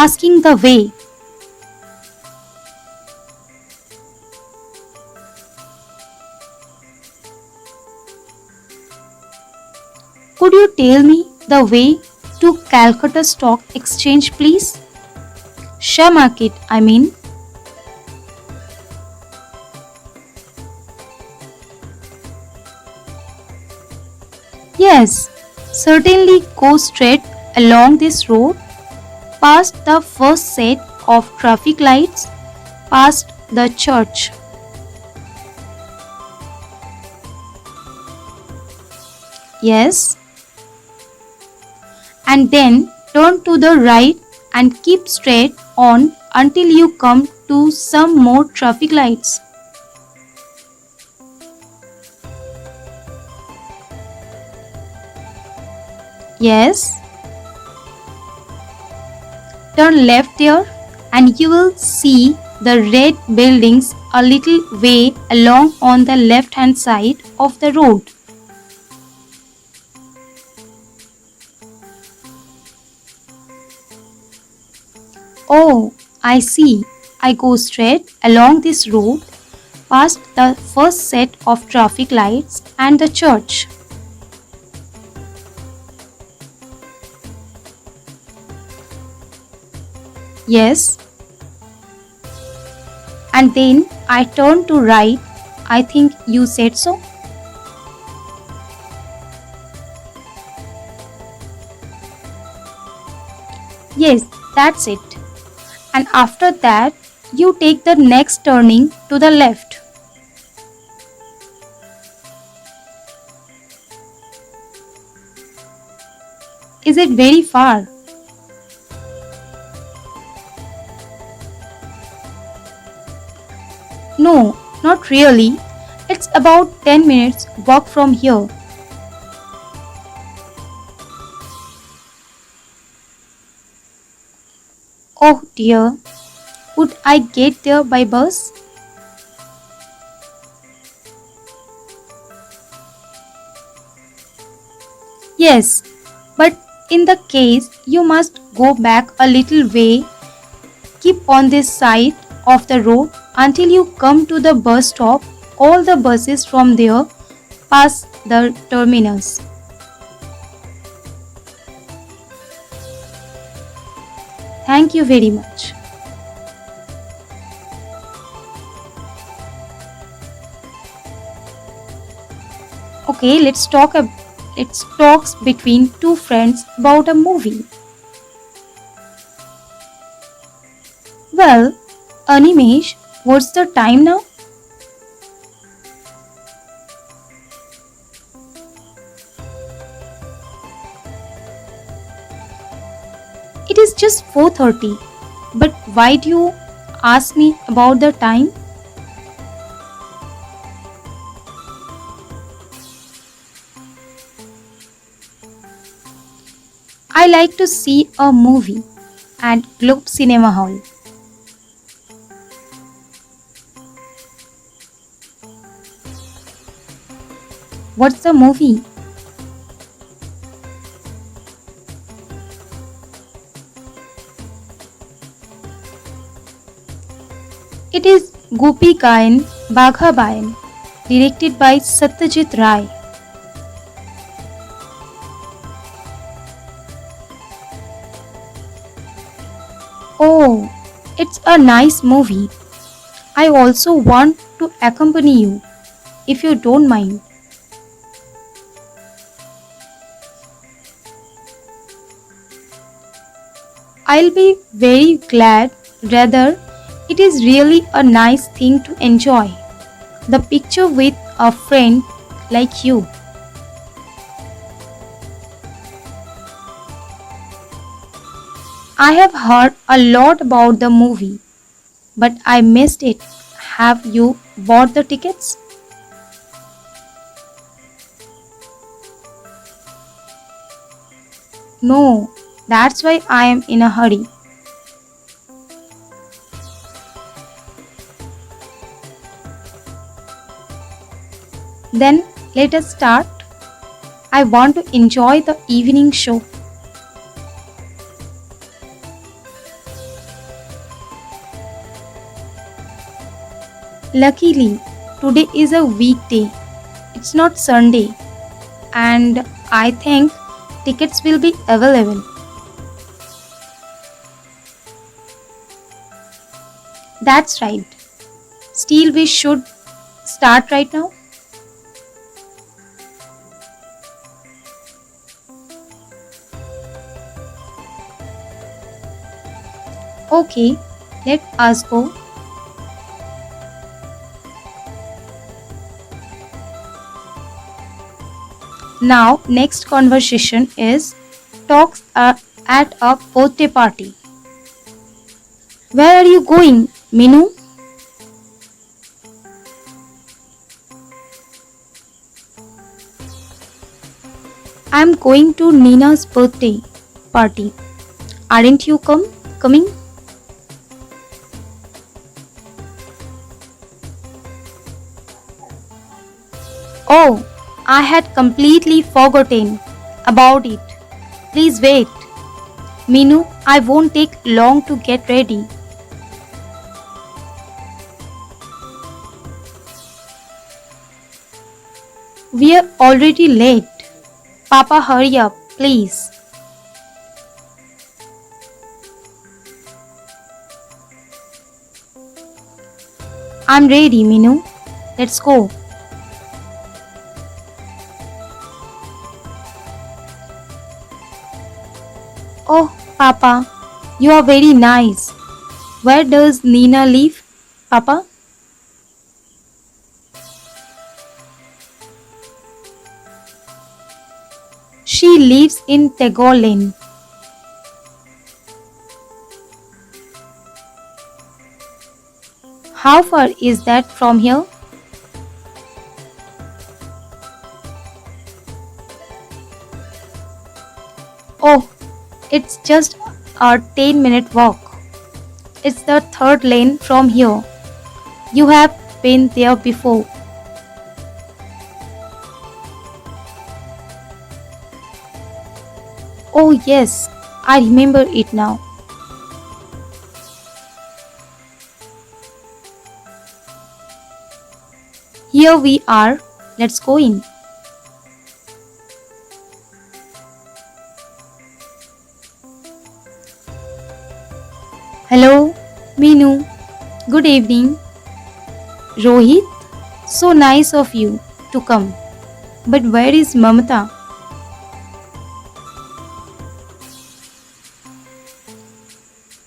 asking the way. Could you tell me the way to Calcutta Stock Exchange, please? Share market, I mean. Yes, certainly go straight along this road, past the first set of traffic lights, past the church. Yes, and then turn to the right and keep straight on until you come to some more traffic lights. Yes, turn left there and you will see the red buildings a little way along on the left hand side of the road. Oh, I see. I go straight along this road past the first set of traffic lights and the church. Yes, and then I turn to right. I think you said so. Yes, that's it. And after that, you take the next turning to the left. Is it very far? No, not really. It's about 10 minutes walk from here. Oh dear, would I get there by bus? Yes, but in the case you must go back a little way, keep on this side of the road until you come to the bus stop. All the buses from there pass the terminus. Thank you very much. Okay, let's talks between two friends about a movie. Well, Animesh, what's the time now? It is just 4:30. But why do you ask me about the time? I like to see a movie at Globe Cinema Hall. What's the movie? It is Gopi Gayan Bagha Bayan, directed by Satyajit Ray. Oh, it's a nice movie. I also want to accompany you, if you don't mind. I'll be very glad. Rather, it is really a nice thing to enjoy. The picture with a friend like you. I have heard a lot about the movie, but I missed it. Have you bought the tickets? No, that's why I am in a hurry. Then let us start. I want to enjoy the evening show. Luckily, today is a weekday. It's not Sunday, and I think tickets will be available. That's right. Still, we should start right now. Okay, let us go. Now, next conversation is talks at a birthday party. Where are you going, Minu? I'm going to Nina's birthday party. Aren't you coming? Oh, I had completely forgotten about it. Please wait. Minu, I won't take long to get ready. We're already late. Papa, hurry up, please. I'm ready, Minu. Let's go. Oh, Papa, you are very nice. Where does Nina live, Papa? She lives in Tagore Lane. How far is that from here? Oh, it's just a 10-minute walk. It's the third lane from here. You have been there before. Oh, yes, I remember it now. Here we are. Let's go in. Hello, Minu. Good evening. Rohit, so nice of you to come. But where is Mamata?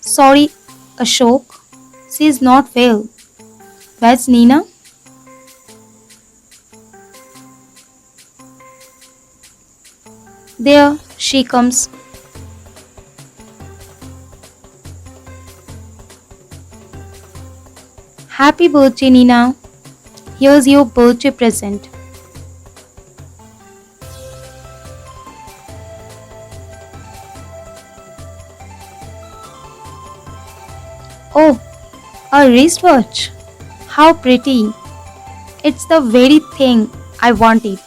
Sorry, Ashok. She is not well. Where's Nina? There she comes. Happy birthday, Nina. Here's your birthday present. Oh, a wristwatch. How pretty. It's the very thing I wanted.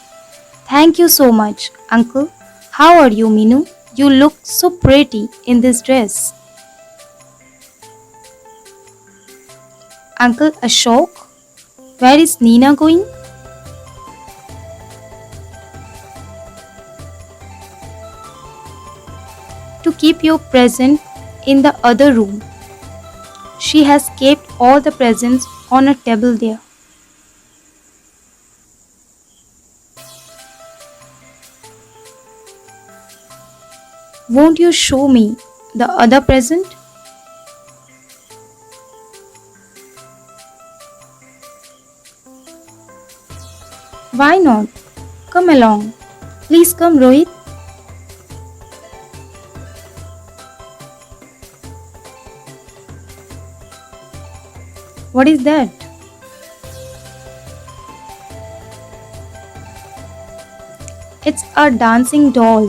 Thank you so much, Uncle. How are you, Minu? You look so pretty in this dress. Uncle Ashok, where is Nina going? To keep your present in the other room. She has kept all the presents on a table there. Won't you show me the other present? Why not? Come along. Please come, Rohit. What is that? It's a dancing doll.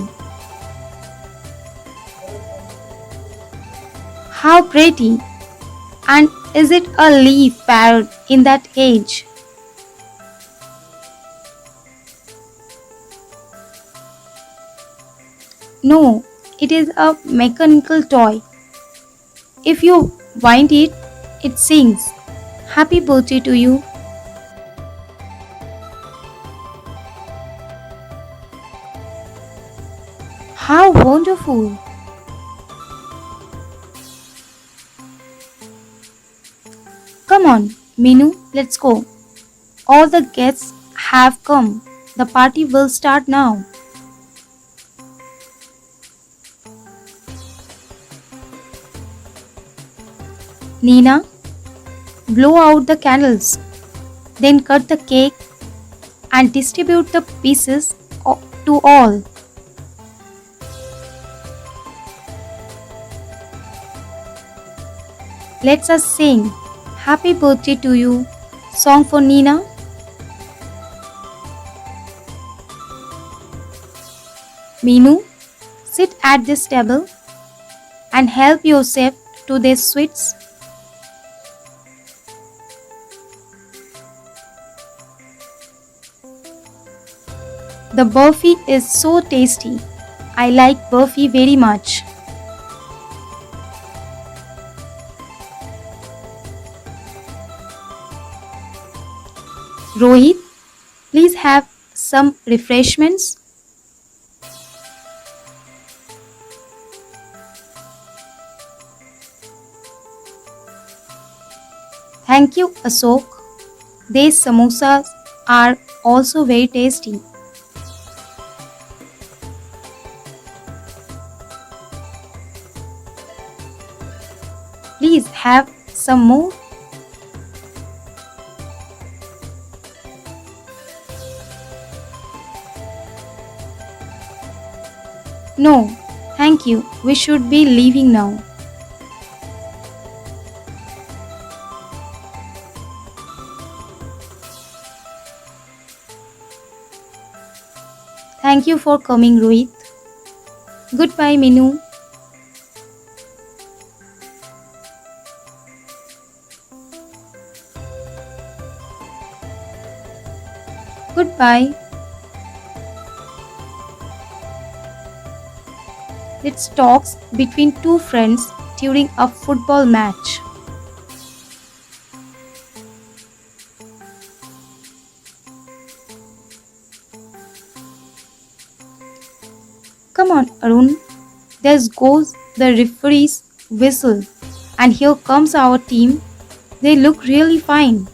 How pretty! And is it a leaf parrot in that cage? No, it is a mechanical toy. If you wind it, it sings. Happy birthday to you. How wonderful. Come on, Minu, let's go. All the guests have come. The party will start now. Nina, blow out the candles. Then cut the cake and distribute the pieces to all. Let's us sing Happy Birthday to You song for Nina. Minu, sit at this table and help yourself to these sweets. The burfi is so tasty. I like burfi very much. Rohit, please have some refreshments. Thank you, Ashok. These samosas are also very tasty. Please have some more. No, thank you. We should be leaving now. Thank you for coming, Rohit. Goodbye, Minu. Goodbye. It's talks between two friends during a football match. Come on, Arun. There goes the referee's whistle. And here comes our team. They look really fine.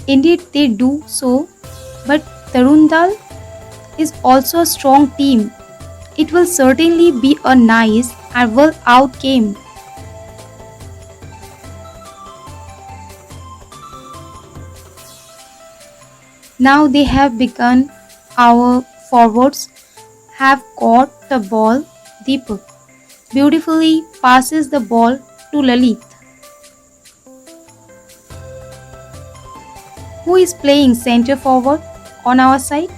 Indeed, they do so. But Tarundal is also a strong team. It will certainly be a nice and well out game. Now they have begun. Our forwards have got the ball. Deepak beautifully passes the ball to Lalit, who is playing center forward on our side.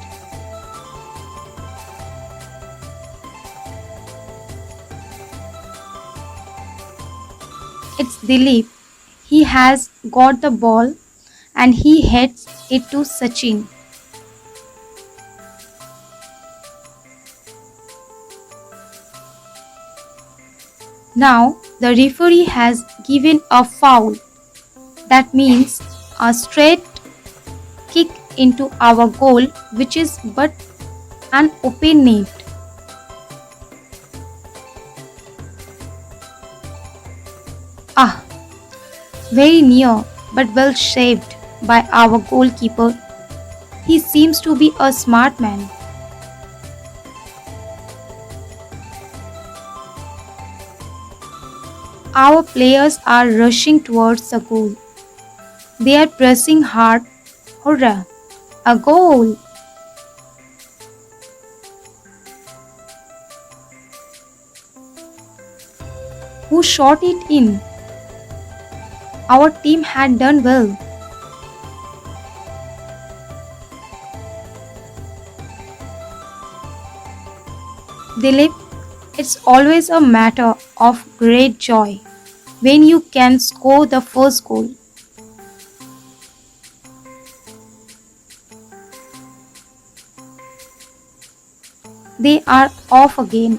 It's Dilip. He has got the ball and he heads it to Sachin. Now the referee has given a foul. That means a straight kick into our goal, which is but an open net. Ah, very near but well saved by our goalkeeper. He seems to be a smart man. Our players are rushing towards the goal. They are pressing hard. Hurrah! A goal! Who shot it in? Our team had done well. Dilip, it's always a matter of great joy when you can score the first goal. They are off again.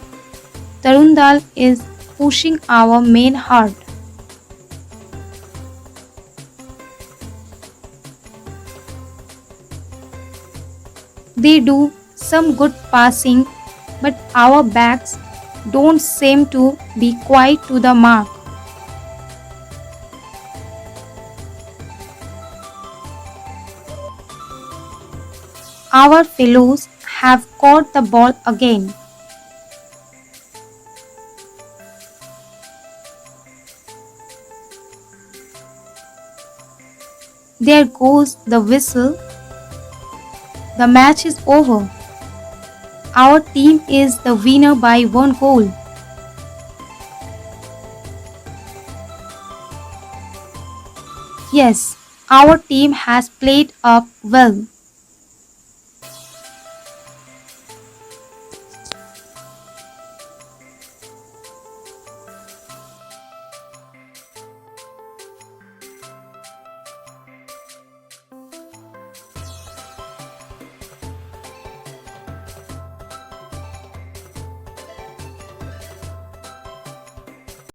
Tarundal is pushing our main hard. They do some good passing, but our backs don't seem to be quite to the mark. Our fellows have caught the ball again. There goes the whistle. The match is over. Our team is the winner by 1 goal. Yes, our team has played up well.